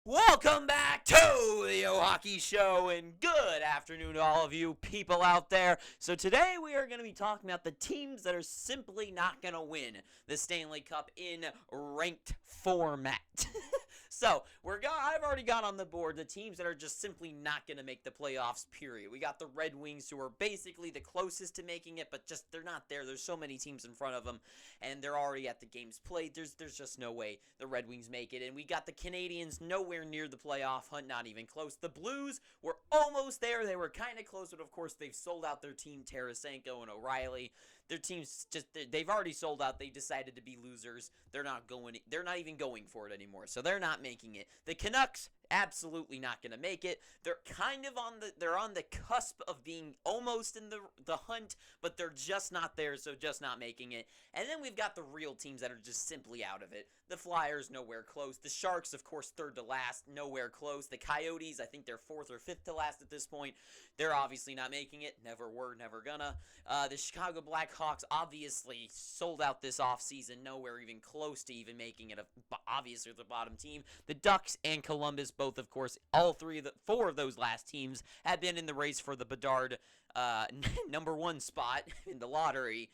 Welcome back to the Hockey Show, and good afternoon to all of you people out there. So today we are going to be talking about the teams that are simply not going to win the Stanley Cup in ranked format. So I've already got on the board the teams that are just simply not going to make the playoffs, period. We got the Red Wings, who are basically the closest to making it, but just they're not there. There's so many teams in front of them, and they're already at the games played. There's just no way the Red Wings make it. And we got the Canadiens nowhere near the playoff hunt, not even close. The Blues were almost there. They were kind of close, but of course they've sold out their team, Tarasenko and O'Reilly. Their team's they've already sold out. They decided to be losers. They're not even going for it anymore. So they're not making it. The Canucks, absolutely not going to make it. They're kind of on the cusp of being almost in the hunt, but they're just not there, so just not making it. And then we've got the real teams that are just simply out of it. The Flyers, nowhere close. The Sharks, of course, third to last, nowhere close. The Coyotes, I think they're fourth or fifth to last at this point. They're obviously not making it. Never were, never gonna. The Chicago Blackhawks obviously sold out this offseason, nowhere even close to even making it obviously the bottom team. The Ducks and Columbus, both, of course, four of those last teams have been in the race for the Bedard number one spot in the lottery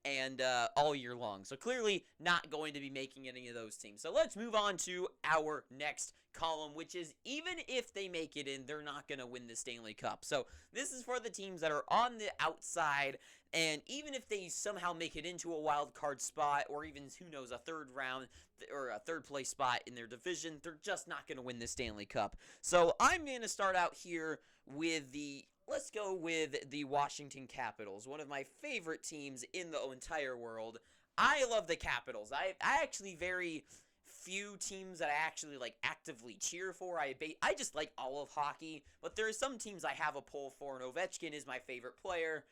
and all year long. So clearly not going to be making any of those teams. So let's move on to our next column, which is even if they make it in, they're not going to win the Stanley Cup. So this is for the teams that are on the outside, and even if they somehow make it into a wild card spot, or even, who knows, a third round or a third place spot in their division, they're just not going to win the Stanley Cup. So I'm going to start out here with let's go with the Washington Capitals, one of my favorite teams in the entire world. I love the Capitals. I actually very few teams that I actually actively cheer for. I just like all of hockey, but there are some teams I have a pull for, and Ovechkin is my favorite player.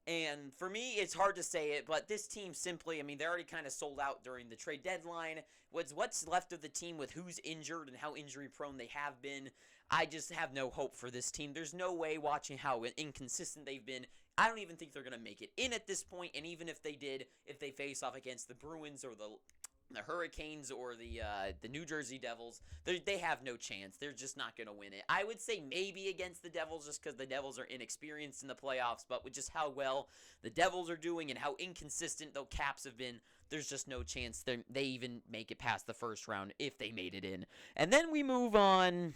And for me, it's hard to say it, but this team simply, they're already kind of sold out during the trade deadline. What's left of the team with who's injured and how injury prone they have been, I just have no hope for this team. There's no way, watching how inconsistent they've been, I don't even think they're going to make it in at this point. And even if they did, if they face off against the Bruins or the Hurricanes or the New Jersey Devils, they have no chance. They're just not going to win it. I would say maybe against the Devils, just because the Devils are inexperienced in the playoffs, but with just how well the Devils are doing and how inconsistent the Caps have been, there's just no chance they even make it past the first round if they made it in. And then we move on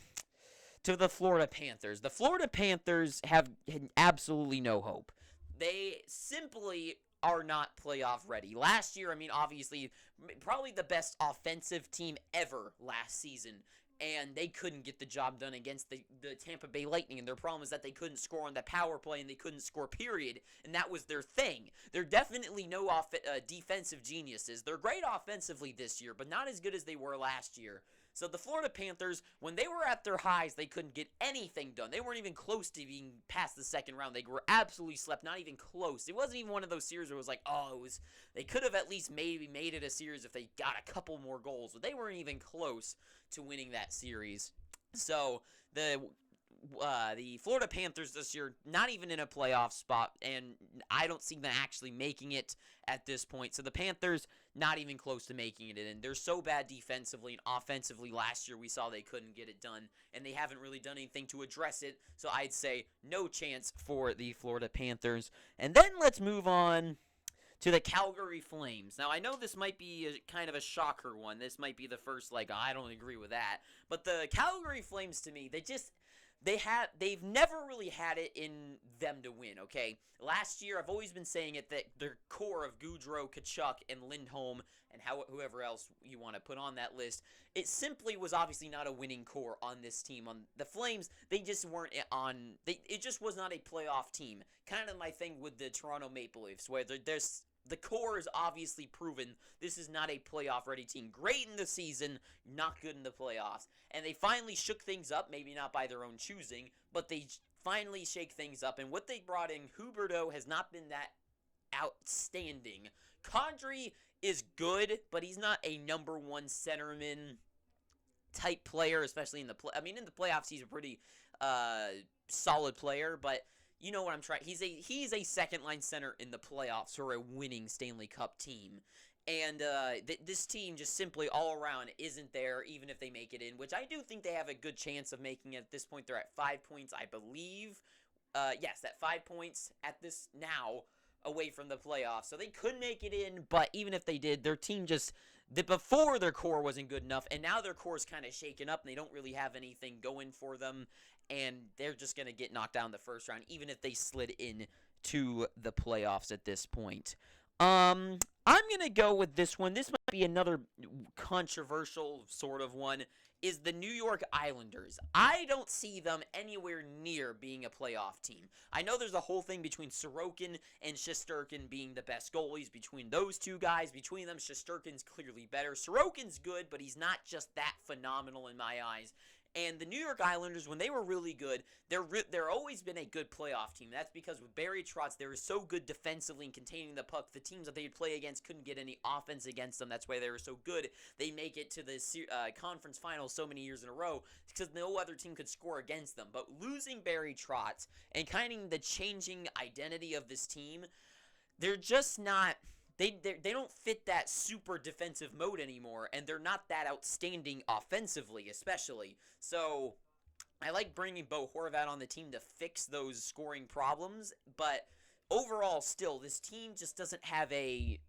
to the Florida Panthers. The Florida Panthers have absolutely no hope. They simply are not playoff ready. Last year, obviously, probably the best offensive team ever last season, and they couldn't get the job done against the Tampa Bay Lightning, and their problem is that they couldn't score on the power play, and they couldn't score, period, and that was their thing. They're definitely no defensive geniuses. They're great offensively this year, but not as good as they were last year. So the Florida Panthers, when they were at their highs, they couldn't get anything done. They weren't even close to being past the second round. They were absolutely swept, not even close. It wasn't even one of those series where it was like, they could have at least maybe made it a series if they got a couple more goals. But they weren't even close to winning that series. So the Florida Panthers this year, not even in a playoff spot, and I don't see them actually making it at this point. So the Panthers, not even close to making it in. They're so bad defensively and offensively. Last year we saw they couldn't get it done, and they haven't really done anything to address it. So I'd say no chance for the Florida Panthers. And then let's move on to the Calgary Flames. Now, I know this might be kind of a shocker one. This might be the first, I don't agree with that. But the Calgary Flames, to me, they've never really had it in them to win, okay? Last year, I've always been saying it, that their core of Gaudreau, Tkachuk, and Lindholm, and whoever else you want to put on that list, it simply was obviously not a winning core on this team. On the Flames, they just weren't it just was not a playoff team. Kind of my thing with the Toronto Maple Leafs, where the core is obviously proven this is not a playoff-ready team. Great in the season, not good in the playoffs. And they finally shook things up, maybe not by their own choosing, but they finally shake things up. And what they brought in, Huberdeau, has not been that outstanding. Condrey is good, but he's not a number one centerman type player, especially in the in the playoffs he's a pretty solid player, but you know what I'm trying. He's a second line center in the playoffs for a winning Stanley Cup team. And this team just simply all around isn't there, even if they make it in, which I do think they have a good chance of making it. At this point, they're at 5 points, I believe. Yes, at 5 points at this now away from the playoffs. So they could make it in, but even if they did, their team just, before their core wasn't good enough, and now their core is kind of shaken up, and they don't really have anything going for them, and they're just going to get knocked down in the first round, even if they slid in to the playoffs at this point. I'm going to go with this one. This might be another controversial sort of one, is the New York Islanders. I don't see them anywhere near being a playoff team. I know there's a whole thing between Sorokin and Shesterkin being the best goalies. Between those two guys, between them, Shesterkin's clearly better. Sorokin's good, but he's not just that phenomenal in my eyes. And the New York Islanders, when they were really good, they're always been a good playoff team. That's because with Barry Trotz, they were so good defensively in containing the puck. The teams that they'd play against couldn't get any offense against them. That's why they were so good. They make it to the conference finals so many years in a row because no other team could score against them. But losing Barry Trotz and kind of the changing identity of this team, they're just not... They don't fit that super defensive mode anymore, and they're not that outstanding offensively, especially. So, I like bringing Bo Horvat on the team to fix those scoring problems, but overall, still, this team just doesn't have a...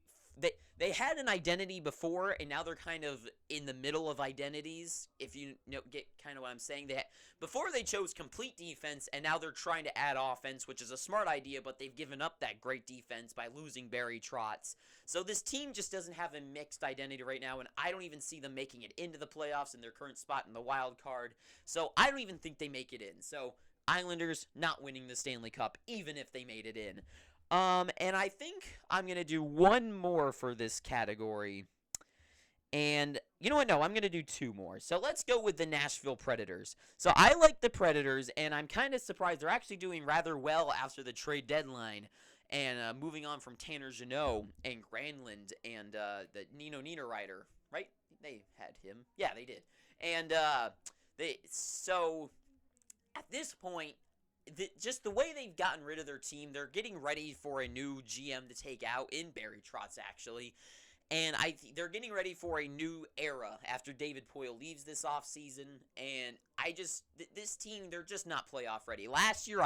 They had an identity before, and now they're kind of in the middle of identities, if you get kind of what I'm saying. Before they chose complete defense, and now they're trying to add offense, which is a smart idea, but they've given up that great defense by losing Barry Trotz. So this team just doesn't have a mixed identity right now, and I don't even see them making it into the playoffs in their current spot in the wild card. So I don't even think they make it in. So Islanders not winning the Stanley Cup, even if they made it in. And I think I'm going to do one more for this category. And you know what? No, I'm going to do two more. So let's go with the Nashville Predators. So I like the Predators, and I'm kind of surprised they're actually doing rather well after the trade deadline. And moving on from Tanner Jeannot and Granlund and the Nino Niederreiter, right? They had him. Yeah, they did. And so at this point, just the way they've gotten rid of their team, they're getting ready for a new GM to take out in Barry Trotz, actually. And they're getting ready for a new era after David Poile leaves this offseason. And this team, they're just not playoff ready. Last year,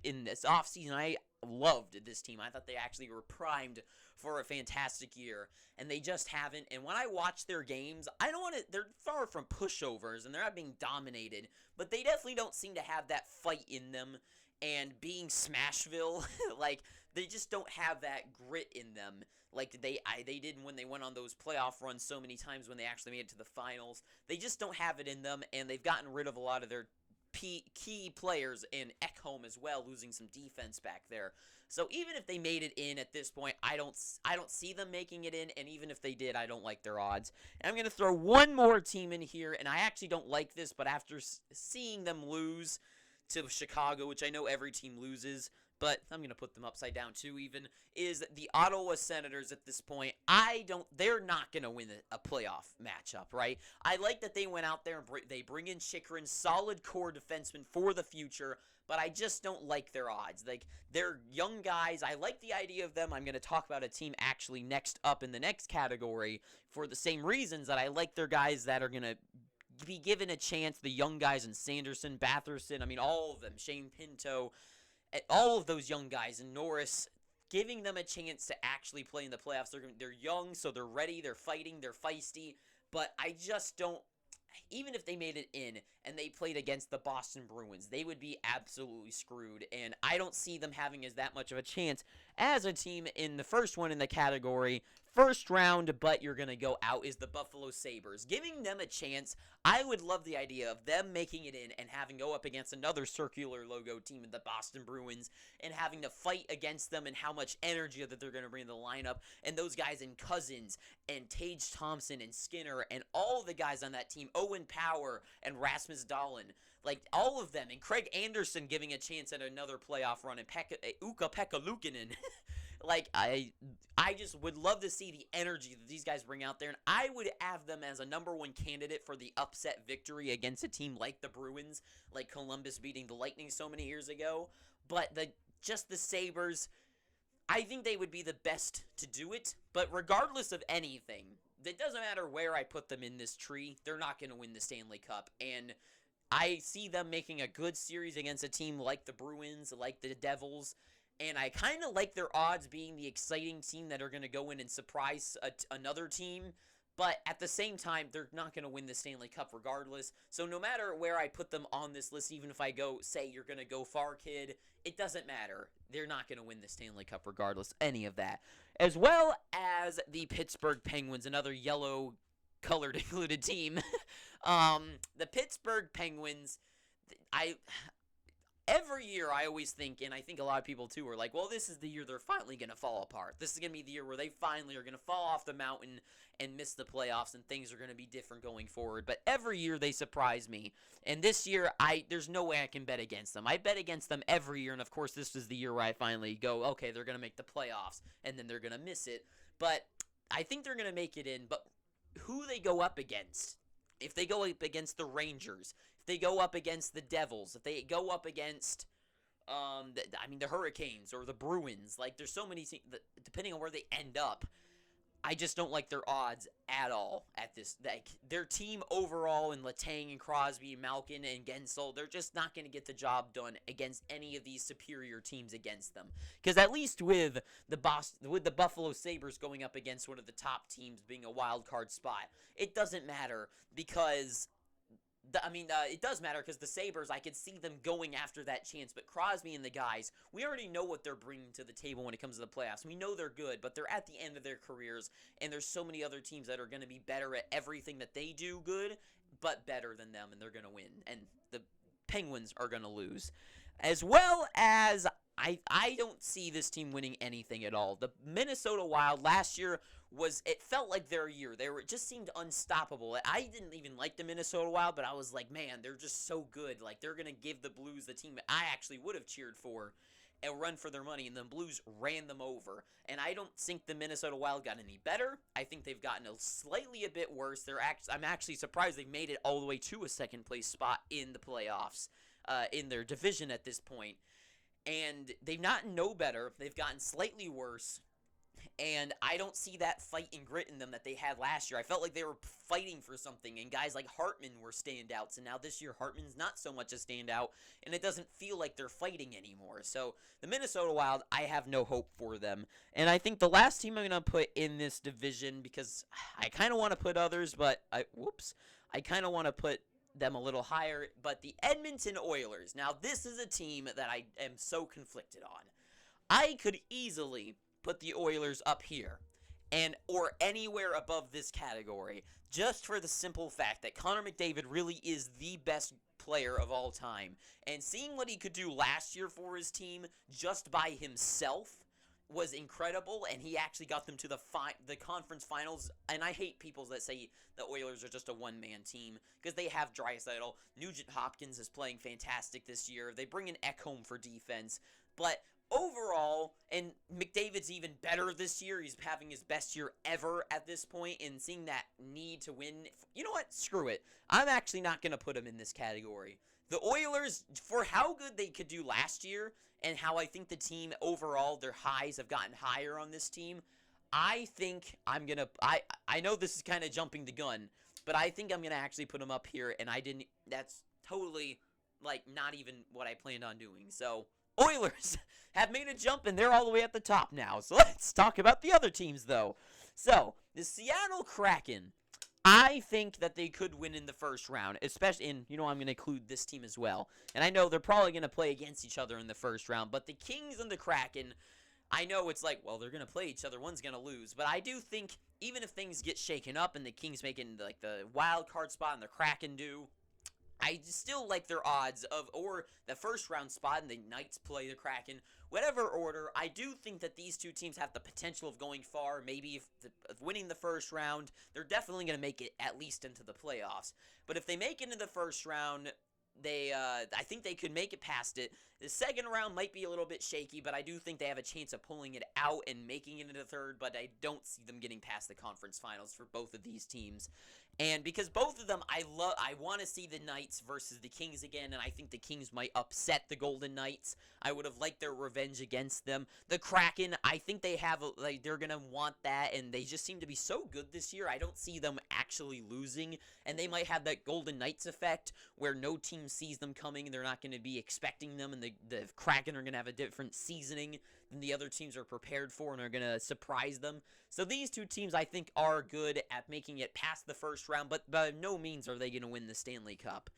in this offseason, I loved this team. I thought they actually were primed for a fantastic year, and they just haven't. And when I watch their games, they're far from pushovers, and they're not being dominated, but they definitely don't seem to have that fight in them. And being Smashville, like, they just don't have that grit in them like they did when they went on those playoff runs so many times when they actually made it to the finals. They just don't have it in them, and they've gotten rid of a lot of their key players, in Ekholm as well, losing some defense back there. So even if they made it in at this point, I don't see them making it in, and even if they did, I don't like their odds. And I'm going to throw one more team in here, and I actually don't like this, but after seeing them lose to Chicago, which I know every team loses, but I'm going to put them upside down too even, is the Ottawa Senators at this point. They're not going to win a playoff matchup, right? I like that they went out there and they bring in Chychrun, solid core defenseman for the future, but I just don't like their odds. Like, they're young guys. I like the idea of them. I'm going to talk about a team actually next up in the next category for the same reasons that I like their guys that are going to be given a chance, the young guys in Sanderson, Batherson, I mean, all of them, Shane Pinto, all of those young guys, and Norris, giving them a chance to actually play in the playoffs. They're young, so they're ready, they're fighting, they're feisty, but I just don't, even if they made it in and they played against the Boston Bruins, they would be absolutely screwed, and I don't see them having that much of a chance as a team in the first one in the category. First round, but you're going to go out, is the Buffalo Sabres. Giving them a chance, I would love the idea of them making it in and having go up against another circular logo team in the Boston Bruins and having to fight against them and how much energy that they're going to bring to the lineup. And those guys in Cousins and Tage Thompson and Skinner and all the guys on that team, Owen Power and Rasmus Dahlin, like all of them, and Craig Anderson giving a chance at another playoff run, and Ukko-Pekka Luukkonen. Like, I just would love to see the energy that these guys bring out there, and I would have them as a number one candidate for the upset victory against a team like the Bruins, like Columbus beating the Lightning so many years ago. But the Sabres, I think they would be the best to do it, but regardless of anything, it doesn't matter where I put them in this tree, they're not going to win the Stanley Cup, and I see them making a good series against a team like the Bruins, like the Devils, and I kind of like their odds being the exciting team that are going to go in and surprise another team. But at the same time, they're not going to win the Stanley Cup regardless. So no matter where I put them on this list, even if I say you're going to go far, kid, it doesn't matter. They're not going to win the Stanley Cup regardless, any of that. As well as the Pittsburgh Penguins, another yellow-colored included team. The Pittsburgh Penguins, every year I always think, and I think a lot of people too, are like, well, this is the year they're finally going to fall apart. This is going to be the year where they finally are going to fall off the mountain and miss the playoffs, and things are going to be different going forward. But every year they surprise me, and this year there's no way I can bet against them. I bet against them every year, and of course this is the year where I finally go, okay, they're going to make the playoffs, and then they're going to miss it. But I think they're going to make it in, but who they go up against, if they go up against the Rangers, if they go up against the Devils, if they go up against, the Hurricanes or the Bruins, like, there's so many teams, depending on where they end up, I just don't like their odds at all at this. Like, their team overall, and Letang and Crosby and Malkin and Gensel, they're just not going to get the job done against any of these superior teams against them. Because at least with the Buffalo Sabres going up against one of the top teams being a wild card spot, it doesn't matter because it does matter because the Sabres, I could see them going after that chance. But Crosby and the guys, we already know what they're bringing to the table when it comes to the playoffs. We know they're good, but they're at the end of their careers, and there's so many other teams that are going to be better at everything that they do good, but better than them, and they're going to win. And the Penguins are going to lose. As well as I don't see this team winning anything at all. The Minnesota Wild last year it felt like their year. It just seemed unstoppable. I didn't even like the Minnesota Wild, but I was like, man, they're just so good. Like, they're going to give the Blues, the team that I actually would have cheered for, a run for their money, and the Blues ran them over. And I don't think the Minnesota Wild got any better. I think they've gotten slightly a bit worse. I'm actually surprised they've made it all the way to a second-place spot in the playoffs, in their division at this point. And they've not no better. They've gotten slightly worse. And I don't see that fight and grit in them that they had last year. I felt like they were fighting for something, and guys like Hartman were standouts. And now this year, Hartman's not so much a standout, and it doesn't feel like they're fighting anymore. So the Minnesota Wild, I have no hope for them. And I think the last team I'm going to put in this division, because I kind of want to put others, but I kind of want to put them a little higher, but the Edmonton Oilers. Now, this is a team that I am so conflicted on. I could easily put the Oilers up here or anywhere above this category, just for the simple fact that Connor McDavid really is the best player of all time. And seeing what he could do last year for his team just by himself was incredible, and he actually got them to the conference finals. And I hate people that say the Oilers are just a one-man team, because they have Draisaitl. Nugent Hopkins is playing fantastic this year. They bring in Ekholm for defense. But overall, and McDavid's even better this year. He's having his best year ever at this point, and seeing that need to win. You know what? Screw it. I'm actually not going to put him in this category. The Oilers, for how good they could do last year, and how I think the team overall, their highs have gotten higher on this team, I think I'm going to, I know this is kind of jumping the gun, but I think I'm going to actually put them up here, and that's totally, like, not even what I planned on doing. So, Oilers have made a jump, and they're all the way at the top now. So let's talk about the other teams, though. So, the Seattle Kraken, I think that they could win in the first round, especially I'm going to include this team as well. And I know they're probably going to play against each other in the first round, but the Kings and the Kraken, I know it's like, well, they're going to play each other, one's going to lose. But I do think, even if things get shaken up and the Kings make it into, like, the wild card spot and the Kraken do, I still like their odds or the first round spot and the Knights play the Kraken. Whatever order, I do think that these two teams have the potential of going far, maybe of winning the first round. They're definitely going to make it at least into the playoffs. But if they make it into the first round, I think they could make it past it. The second round might be a little bit shaky, but I do think they have a chance of pulling it out and making it into the third, but I don't see them getting past the conference finals for both of these teams. And because both of them, I want to see the Knights versus the Kings again, and I think the Kings might upset the Golden Knights. I would have liked their revenge against them. The Kraken, I think they have, they're going to want that, and they just seem to be so good this year. I don't see them actually losing, and they might have that Golden Knights effect where no team sees them coming, and they're not going to be expecting them, and the Kraken are going to have a different seasoning than the other teams are prepared for, and are going to surprise them. So these two teams, I think, are good at making it past the first round, but by no means are they going to win the Stanley Cup.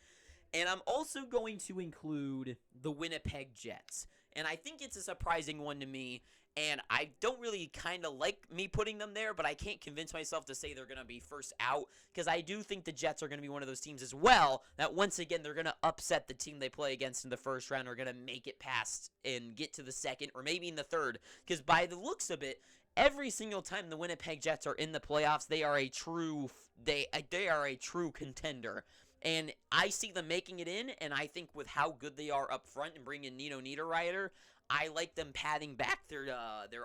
And I'm also going to include the Winnipeg Jets. And I think it's a surprising one to me, and I don't really kind of like me putting them there, but I can't convince myself to say they're going to be first out, because I do think the Jets are going to be one of those teams as well, that once again, they're going to upset the team they play against in the first round, or going to make it past and get to the second, or maybe in the third, because by the looks of it, every single time the Winnipeg Jets are in the playoffs, they are a true contender. And I see them making it in, and I think with how good they are up front and bringing Nino Niederreiter, I like them padding back their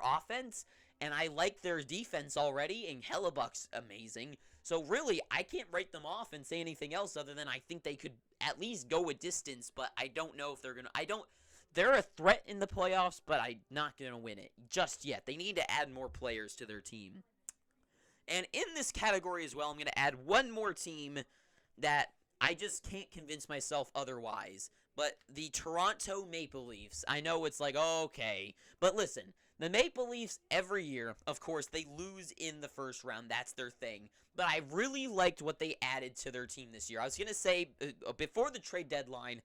offense, and I like their defense already, and Hellebuck's amazing. So really, I can't write them off and say anything else other than I think they could at least go a distance, but I don't know if they're going to... They're a threat in the playoffs, but I'm not going to win it just yet. They need to add more players to their team. And in this category as well, I'm going to add one more team that I just can't convince myself otherwise. But the Toronto Maple Leafs. I know it's like, okay. But listen, the Maple Leafs every year, of course, they lose in the first round. That's their thing. But I really liked what they added to their team this year. I was going to say, before the trade deadline,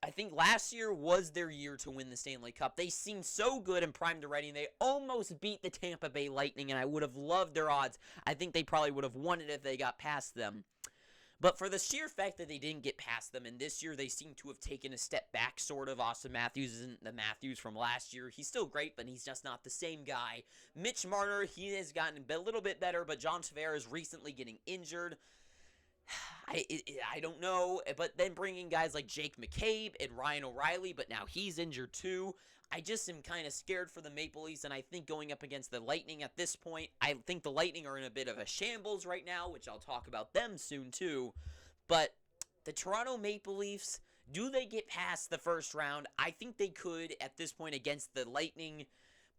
I think last year was their year to win the Stanley Cup. They seemed so good and primed to ready. They almost beat the Tampa Bay Lightning, and I would have loved their odds. I think they probably would have won it if they got past them. But for the sheer fact that they didn't get past them, and this year they seem to have taken a step back, sort of. Austin Matthews isn't the Matthews from last year. He's still great, but he's just not the same guy. Mitch Marner, he has gotten a little bit better, but John Tavares recently getting injured. I don't know, but then bringing guys like Jake McCabe and Ryan O'Reilly, but now he's injured too. I just am kind of scared for the Maple Leafs, and I think going up against the Lightning at this point, I think the Lightning are in a bit of a shambles right now, which I'll talk about them soon too. But the Toronto Maple Leafs, do they get past the first round? I think they could at this point against the Lightning,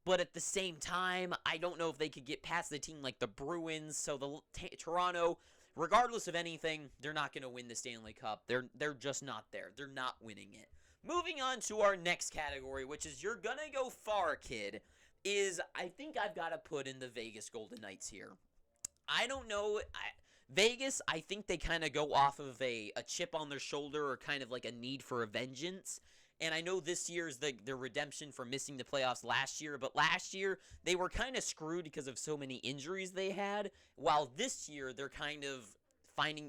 but at the same time, I don't know if they could get past the team like the Bruins. So the Toronto, regardless of anything, they're not going to win the Stanley Cup. They're just not there. They're not winning it. Moving on to our next category, which is you're going to go far, kid, is I think I've got to put in the Vegas Golden Knights here. I don't know. Vegas, I think they kind of go off of a chip on their shoulder or kind of like a need for a vengeance. And I know this year is their redemption for missing the playoffs last year, but last year they were kind of screwed because of so many injuries they had, while this year they're kind of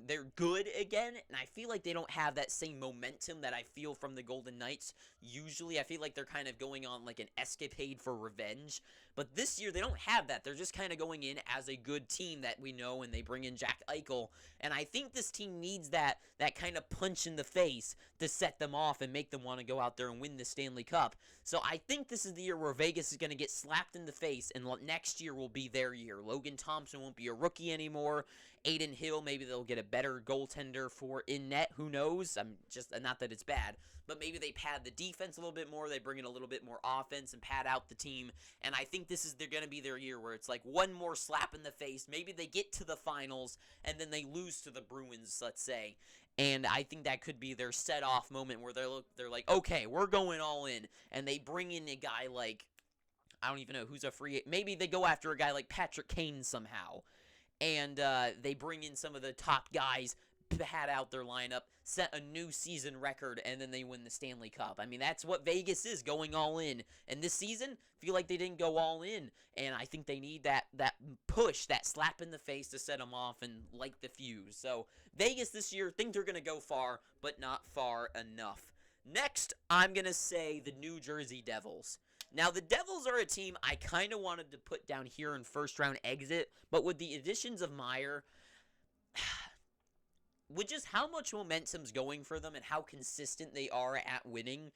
they're good again, and I feel like they don't have that same momentum that I feel from the Golden Knights. Usually, I feel like they're kind of going on like an escapade for revenge, but this year they don't have that. They're just kind of going in as a good team that we know, and they bring in Jack Eichel, and I think this team needs that kind of punch in the face to set them off and make them want to go out there and win the Stanley Cup. So I think this is the year where Vegas is going to get slapped in the face, and next year will be their year. Logan Thompson won't be a rookie anymore. Aiden Hill, maybe they'll get a better goaltender for in net. Who knows? Not that it's bad, but maybe they pad the defense a little bit more. They bring in a little bit more offense and pad out the team. And I think they're going to be their year where it's like one more slap in the face. Maybe they get to the finals and then they lose to the Bruins, let's say. And I think that could be their set-off moment where they're like, okay, we're going all in. And they bring in a guy like, I don't even know who's a free. Maybe they go after a guy like Patrick Kane somehow. And they bring in some of the top guys, pad out their lineup, set a new season record, and then they win the Stanley Cup. I mean, that's what Vegas is, going all in. And this season, feel like they didn't go all in. And I think they need that push, that slap in the face to set them off and light the fuse. So Vegas this year, think they're going to go far, but not far enough. Next, I'm going to say the New Jersey Devils. Now, the Devils are a team I kind of wanted to put down here in first-round exit, but with the additions of Meyer, with just how much momentum's going for them and how consistent they are at winning,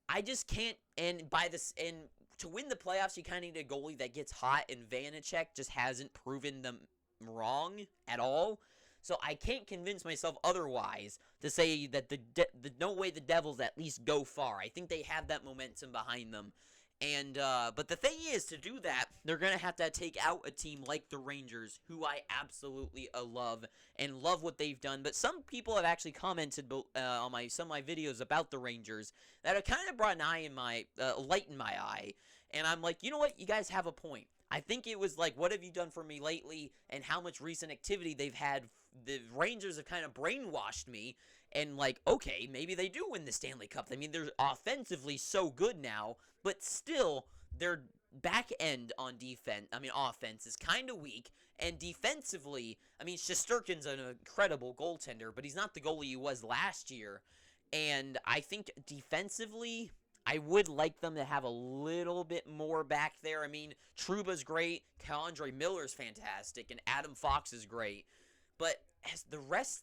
I just can't. And to win the playoffs, you kind of need a goalie that gets hot, and Vanacek just hasn't proven them wrong at all. So I can't convince myself otherwise to say that the no way the Devils at least go far. I think they have that momentum behind them. And but the thing is, to do that, they're gonna have to take out a team like the Rangers, who I absolutely love and love what they've done. But some people have actually commented on some of my videos about the Rangers that have kind of brought an eye in my light in my eye, and I'm like, you know what, you guys have a point. I think it was like, what have you done for me lately, and how much recent activity they've had. The Rangers have kind of brainwashed me, and like, okay, maybe they do win the Stanley Cup. I mean, they're offensively so good now, but still, their back end on offense is kind of weak, and defensively, I mean, Shesterkin's an incredible goaltender, but he's not the goalie he was last year, and I think defensively, I would like them to have a little bit more back there. I mean, Trouba's great, K'Andre Miller's fantastic, and Adam Fox is great, but as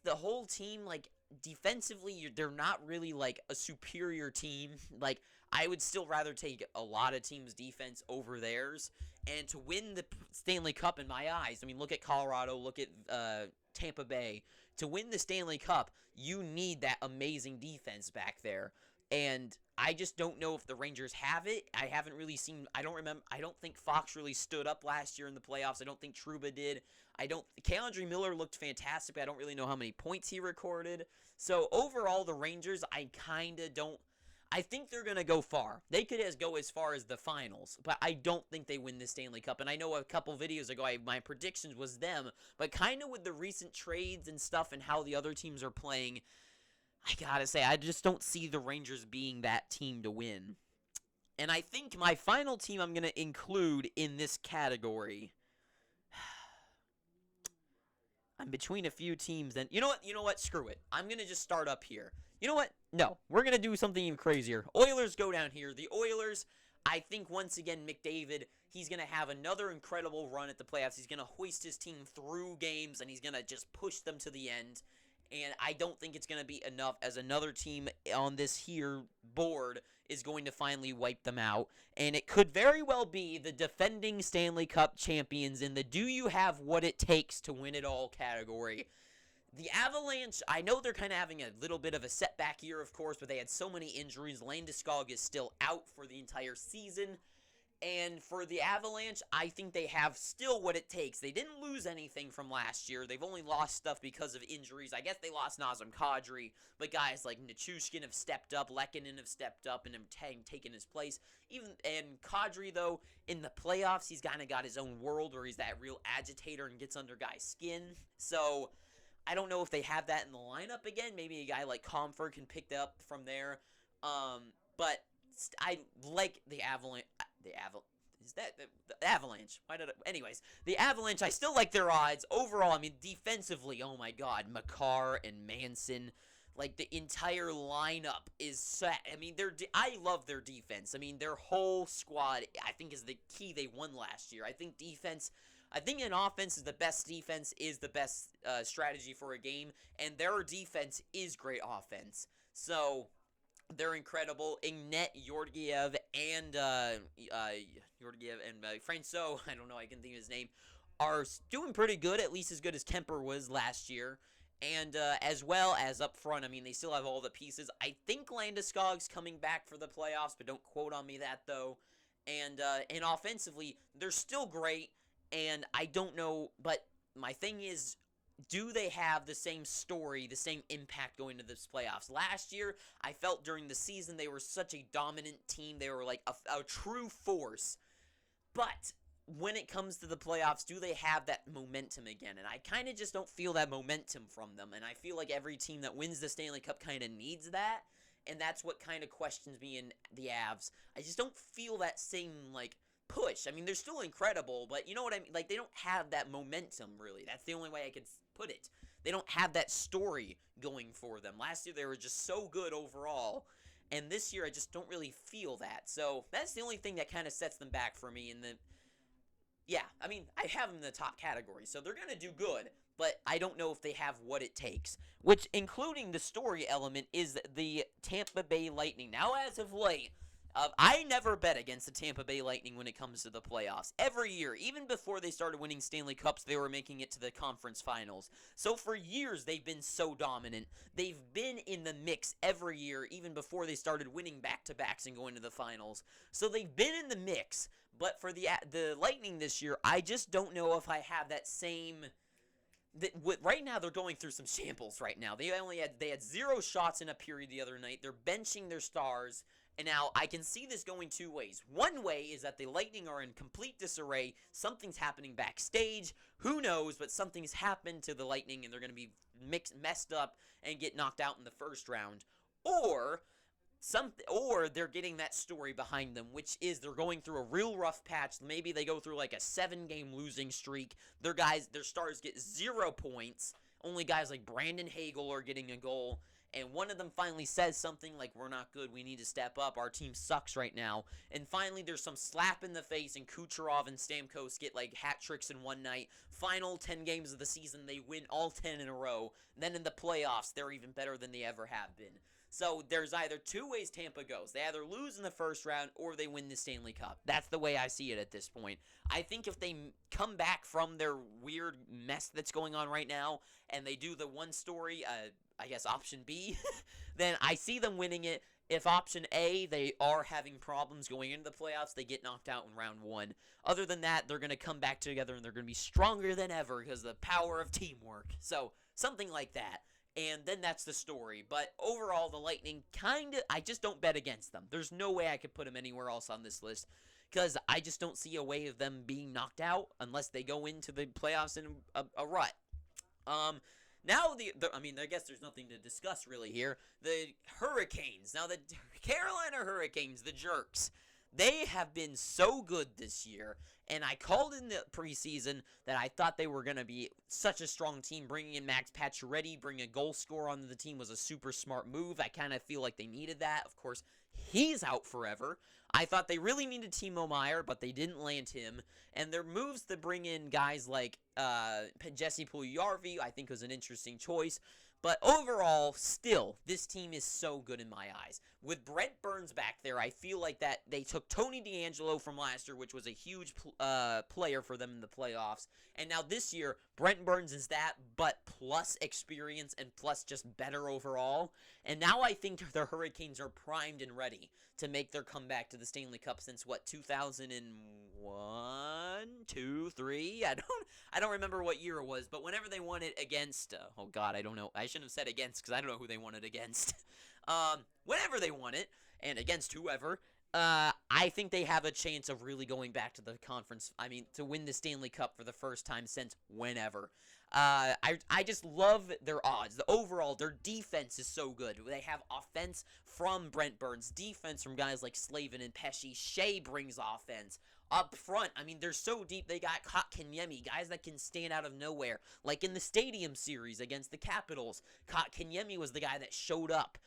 the whole team, like, defensively, they're not really, like, a superior team. Like, I would still rather take a lot of teams' defense over theirs. And to win the Stanley Cup, in my eyes, I mean, look at Colorado, look at Tampa Bay. To win the Stanley Cup, you need that amazing defense back there. And I just don't know if the Rangers have it. I haven't really seen. I don't think Fox really stood up last year in the playoffs. I don't think Trouba did. K'Andre Miller looked fantastic, but I don't really know how many points he recorded. So overall, the Rangers, I kind of don't. I think they're going to go far. They could go as far as the finals, but I don't think they win the Stanley Cup. And I know a couple videos ago, my predictions was them, but kind of with the recent trades and stuff and how the other teams are playing, I gotta say, I just don't see the Rangers being that team to win. And I think my final team I'm going to include in this category, I'm between a few teams, and you know what, screw it. I'm going to just start up here. You know what? No, we're going to do something even crazier. Oilers go down here. The Oilers, I think once again, McDavid, he's going to have another incredible run at the playoffs. He's going to hoist his team through games, and he's going to just push them to the end. And I don't think it's going to be enough, as another team on this here board is going to finally wipe them out. And it could very well be the defending Stanley Cup champions in the do you have what it takes to win it all category. The Avalanche, I know they're kind of having a little bit of a setback year, of course, but they had so many injuries. Landeskog is still out for the entire season. And for the Avalanche, I think they have still what it takes. They didn't lose anything from last year. They've only lost stuff because of injuries. I guess they lost Nazem Kadri, but guys like Nichushkin have stepped up, Lehkonen have stepped up and have taken his place. And Kadri, though, in the playoffs, he's kind of got his own world where he's that real agitator and gets under guys' skin. So I don't know if they have that in the lineup again. Maybe a guy like Comfort can pick it up from there. But I like the Avalanche. The Avalanche? Anyways, the Avalanche, I still like their odds. Overall, I mean, defensively, oh my god, Makar and Manson, like, the entire lineup is set. I mean, I love their defense. I mean, their whole squad, I think, is the key they won last year. I think an offense is the best defense, is the best strategy for a game, and their defense is great offense. So they're incredible. Ignet, Georgiev, and Francois, I don't know, I can think of his name, are doing pretty good, at least as good as Kemper was last year. And as well as up front, I mean, they still have all the pieces. I think Landeskog's coming back for the playoffs, but don't quote on me that, though. And offensively, they're still great, and I don't know, but my thing is, do they have the same story, the same impact going into this playoffs? Last year, I felt during the season they were such a dominant team. They were like a true force. But when it comes to the playoffs, do they have that momentum again? And I kind of just don't feel that momentum from them. And I feel like every team that wins the Stanley Cup kind of needs that. And that's what kind of questions me in the Avs. I just don't feel that same, like, push. I mean, they're still incredible, but you know what I mean? Like, they don't have that momentum, really. That's the only way I could put it. They don't have that story going for them. Last year, they were just so good overall. And this year, I just don't really feel that. So, that's the only thing that kind of sets them back for me. Yeah, I mean, I have them in the top category, so they're going to do good. but I don't know if they have what it takes. Which, including the story element, is the Tampa Bay Lightning. Now, as of late, I never bet against the Tampa Bay Lightning when it comes to the playoffs. Every year, even before they started winning Stanley Cups, they were making it to the conference finals. So for years, they've been so dominant. They've been in the mix every year, even before they started winning back-to-backs and going to the finals. So they've been in the mix. But for the Lightning this year, I just don't know if I have that same... Right now, they're going through some shambles right now. They had 0 shots in a period the other night. They're benching their stars. And now, I can see this going 2 ways. One way is that the Lightning are in complete disarray. Something's happening backstage. Who knows, but something's happened to the Lightning, and they're going to be messed up and get knocked out in the first round. Or they're getting that story behind them, which is they're going through a real rough patch. Maybe they go through like a 7-game losing streak. Their stars get 0 points. Only guys like Brandon Hagel are getting a goal. And one of them finally says something like, we're not good, we need to step up, our team sucks right now. And finally, there's some slap in the face, and Kucherov and Stamkos get like hat tricks in one night. Final 10 games of the season, they win all 10 in a row. Then in the playoffs, they're even better than they ever have been. So there's either 2 ways Tampa goes. They either lose in the first round or they win the Stanley Cup. That's the way I see it at this point. I think if they come back from their weird mess that's going on right now and they do the one story, I guess option B, then I see them winning it. If option A, they are having problems going into the playoffs, they get knocked out in round 1. Other than that, they're going to come back together and they're going to be stronger than ever because of the power of teamwork. So something like that. And then that's the story. But overall, the Lightning I just don't bet against them. There's no way I could put them anywhere else on this list because I just don't see a way of them being knocked out unless they go into the playoffs in a rut. Now, I guess there's nothing to discuss really here. The Hurricanes. Now, the Carolina Hurricanes, the jerks, they have been so good this year. And I called in the preseason that I thought they were going to be such a strong team. Bringing in Max Pacioretty, bringing a goal scorer onto the team was a super smart move. I kind of feel like they needed that. Of course, he's out forever. I thought they really needed Timo Meier, but they didn't land him. And their moves to bring in guys like Jesse Puljujarvi, I think was an interesting choice. But overall, still, this team is so good in my eyes. With Brent Burns back there, I feel like that they took Tony DeAngelo from last year, which was a huge player for them in the playoffs. And now this year, Brent Burns is that, but plus experience and plus just better overall. And now I think the Hurricanes are primed and ready to make their comeback to the Stanley Cup since, 2001, 2, 3? I don't remember what year it was, but whenever they won it against, oh God, I don't know. I shouldn't have said against because I don't know who they won it against. Whenever they won it, and against whoever, I think they have a chance of really going back to the conference. To win the Stanley Cup for the first time since whenever. I just love their odds. Overall, their defense is so good. They have offense from Brent Burns, defense from guys like Slavin and Pesce. Shea brings offense. Up front, they're so deep. They got Kotkaniemi, guys that can stand out of nowhere. Like in the Stadium Series against the Capitals, Kotkaniemi was the guy that showed up.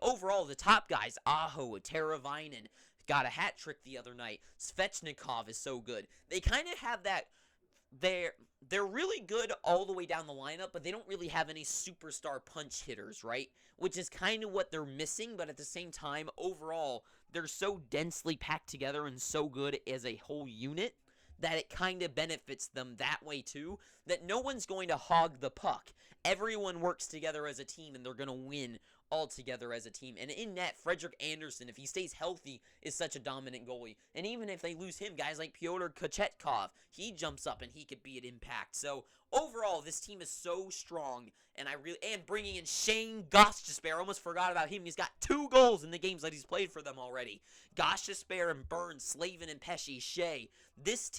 Overall, the top guys, Aho, Teravainen, got a hat trick the other night. Svechnikov is so good. They kind of have that. They're really good all the way down the lineup, but they don't really have any superstar punch hitters, right? Which is kind of what they're missing, but at the same time, overall, they're so densely packed together and so good as a whole unit that it kind of benefits them that way too, that no one's going to hog the puck. Everyone works together as a team, and they're going to win all together as a team. And in net, Frederik Andersen, if he stays healthy, is such a dominant goalie. And even if they lose him, guys like Pyotr Kochetkov, he jumps up and he could be an impact. So overall, this team is so strong. And bringing in Shane Gostisbehere, I almost forgot about him. He's got 2 goals in the games that he's played for them already. Gostisbehere and Burns, Slavin and Pesce, Shea. This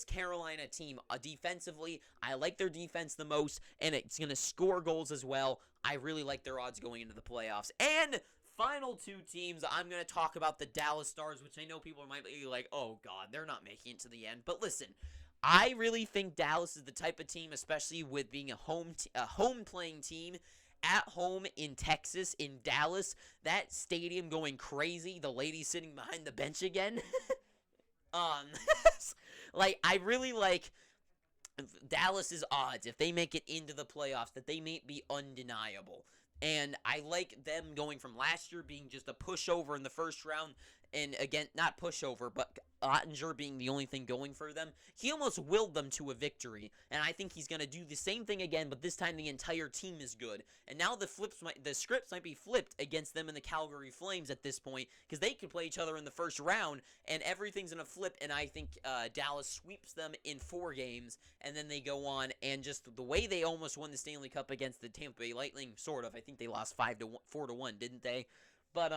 Carolina team, defensively, I like their defense the most, and it's going to score goals as well. I really like their odds going into the playoffs. And final 2 teams, I'm going to talk about the Dallas Stars, which I know people might be like, oh God, they're not making it to the end. But listen, I really think Dallas is the type of team, especially with being a home playing team, at home in Texas, in Dallas, that stadium going crazy, the lady sitting behind the bench again. I really like Dallas's odds, if they make it into the playoffs, that they may be undeniable. And I like them going from last year being just a pushover in the first round, and again, not pushover, but Ottinger being the only thing going for them. He almost willed them to a victory, and I think he's going to do the same thing again, but this time the entire team is good. And now the scripts might be flipped against them in the Calgary Flames at this point, because they could play each other in the first round, and everything's going to flip, and I think Dallas sweeps them in 4 games, and then they go on, and just the way they almost won the Stanley Cup against the Tampa Bay Lightning, sort of. I think they lost 4-1, didn't they? But,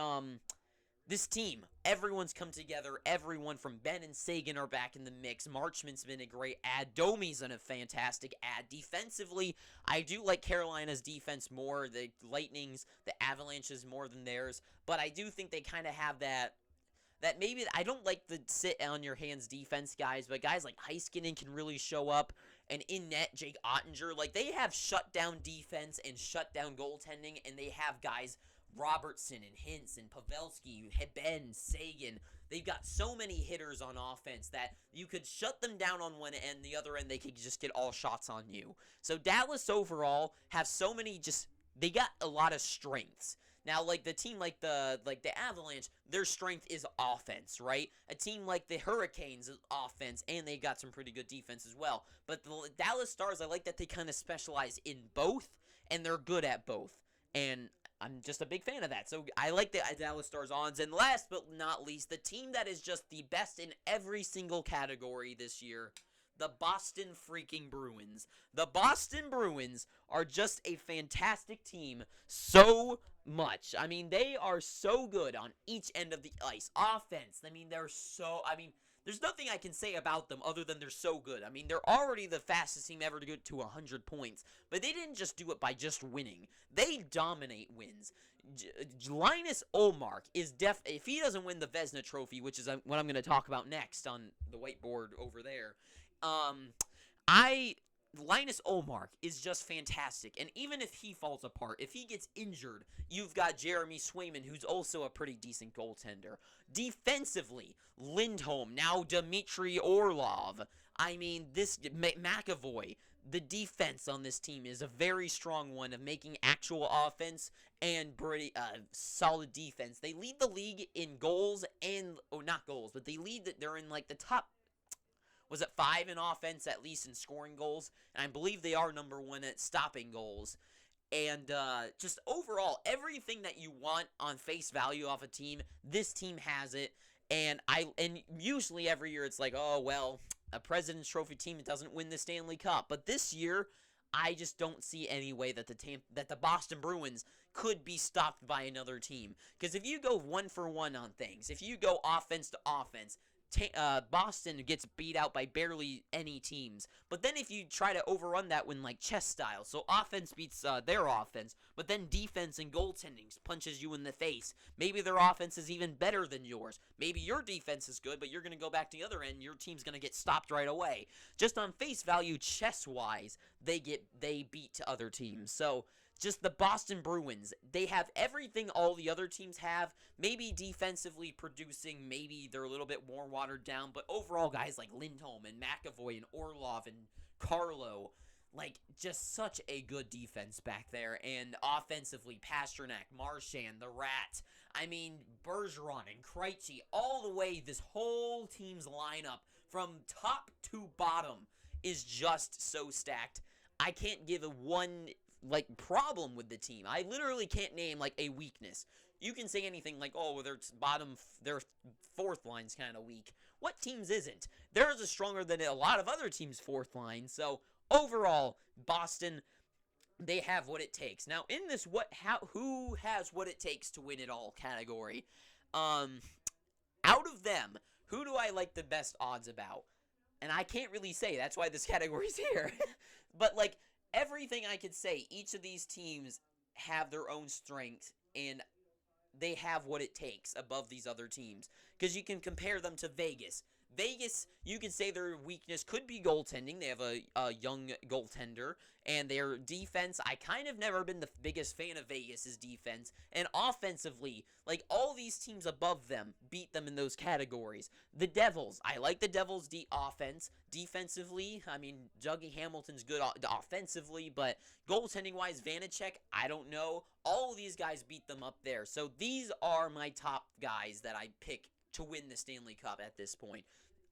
this team, everyone's come together. Everyone from Ben and Sagan are back in the mix. Marchman's been a great add. Domi's been a fantastic add. Defensively, I do like Carolina's defense more. The Lightning's, the Avalanche's more than theirs. But I do think they kind of have that maybe, I don't like the sit on your hands defense guys, but guys like Heiskanen can really show up. And in net, Jake Ottinger, like they have shutdown defense and shutdown goaltending, and they have guys Robertson and Hintz and Pavelski, Ben, Sagan. They've got so many hitters on offense that you could shut them down on one end, the other end they could just get all shots on you. So Dallas overall have so many they got a lot of strengths. Now, like the team like the Avalanche, their strength is offense, right? A team like the Hurricanes is offense, and they got some pretty good defense as well. But the Dallas Stars, I like that they kind of specialize in both, and they're good at both. And I'm just a big fan of that. So I like the Dallas Stars odds. And last but not least, the team that is just the best in every single category this year, the Boston freaking Bruins. The Boston Bruins are just a fantastic team so much. I mean, they are so good on each end of the ice. Offense, there's nothing I can say about them other than they're so good. I mean, they're already the fastest team ever to get to 100 points. But they didn't just do it by just winning. They dominate wins. Linus Ullmark is if he doesn't win the Vezina Trophy, which is what I'm going to talk about next on the whiteboard over there, Linus Ullmark is just fantastic. And even if he falls apart, if he gets injured, you've got Jeremy Swayman, who's also a pretty decent goaltender. Defensively, Lindholm, now Dmitry Orlov. I mean, this McAvoy. The defense on this team is a very strong one of making actual offense and pretty solid defense. They lead the league in goals and, not goals, but they're in like the top, was it 5 in offense, at least in scoring goals? And I believe they are number 1 at stopping goals. And just overall, everything that you want on face value off a team, this team has it. And usually every year it's like, oh, well, a President's Trophy team doesn't win the Stanley Cup. But this year, I just don't see any way that the Boston Bruins could be stopped by another team. Because if you go 1-for-1 on things, if you go offense to offense, Boston gets beat out by barely any teams. But then if you try to overrun that when like chess style, so offense beats their offense, but then defense and goaltending punches you in the face. Maybe their offense is even better than yours. Maybe your defense is good, but you're going to go back to the other end. Your team's going to get stopped right away. Just on face value, chess-wise, they beat other teams. So just the Boston Bruins, they have everything all the other teams have. Maybe defensively producing, maybe they're a little bit more watered down. But overall, guys like Lindholm and McAvoy and Orlov and Carlo, like just such a good defense back there. And offensively, Pasternak, Marchand, the Rat. I mean, Bergeron and Krejci, all the way, this whole team's lineup from top to bottom is just so stacked. I can't give one problem with the team. I literally can't name like a weakness. You can say anything like, oh, their fourth line's kind of weak. What teams isn't? Theirs is stronger than a lot of other teams' fourth line. So overall, Boston, they have what it takes. Now in this who has what it takes to win it all category, out of them, who do I like the best odds about? And I can't really say. That's why this category's here. But like everything I could say, each of these teams have their own strengths, and they have what it takes above these other teams. Because you can compare them to Vegas. Vegas, you could say their weakness could be goaltending. They have a young goaltender. And their defense, I kind of never been the biggest fan of Vegas' defense. And offensively, like all these teams above them beat them in those categories. The Devils, I like the Devils' offense. Defensively, I mean, Dougie Hamilton's good offensively, but goaltending-wise, Vanacek, I don't know. All of these guys beat them up there. So these are my top guys that I pick to win the Stanley Cup at this point.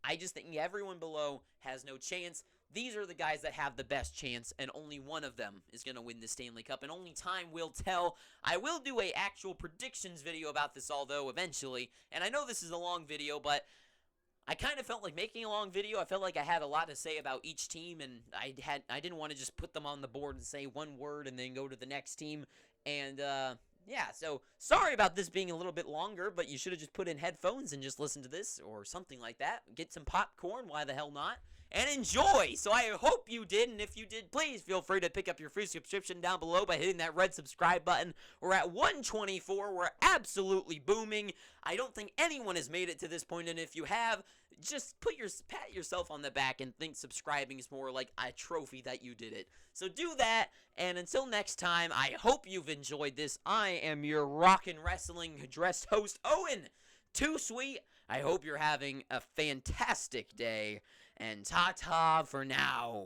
I just think everyone below has no chance. These are the guys that have the best chance, and only one of them is going to win the Stanley Cup, and only time will tell. I will do a actual predictions video about this, although, eventually, and I know this is a long video, but I kind of felt like making a long video. I felt like I had a lot to say about each team, and I didn't want to just put them on the board and say one word and then go to the next team, and, yeah, so sorry about this being a little bit longer, but you should have just put in headphones and just listened to this or something like that. Get some popcorn, why the hell not? And enjoy! So I hope you did, and if you did, please feel free to pick up your free subscription down below by hitting that red subscribe button. We're at 124. We're absolutely booming. I don't think anyone has made it to this point, and if you have, just pat yourself on the back and think subscribing is more like a trophy that you did it. So do that, and until next time, I hope you've enjoyed this. I am your rockin' wrestling dressed host, Owen. Too sweet. I hope you're having a fantastic day, and ta-ta for now.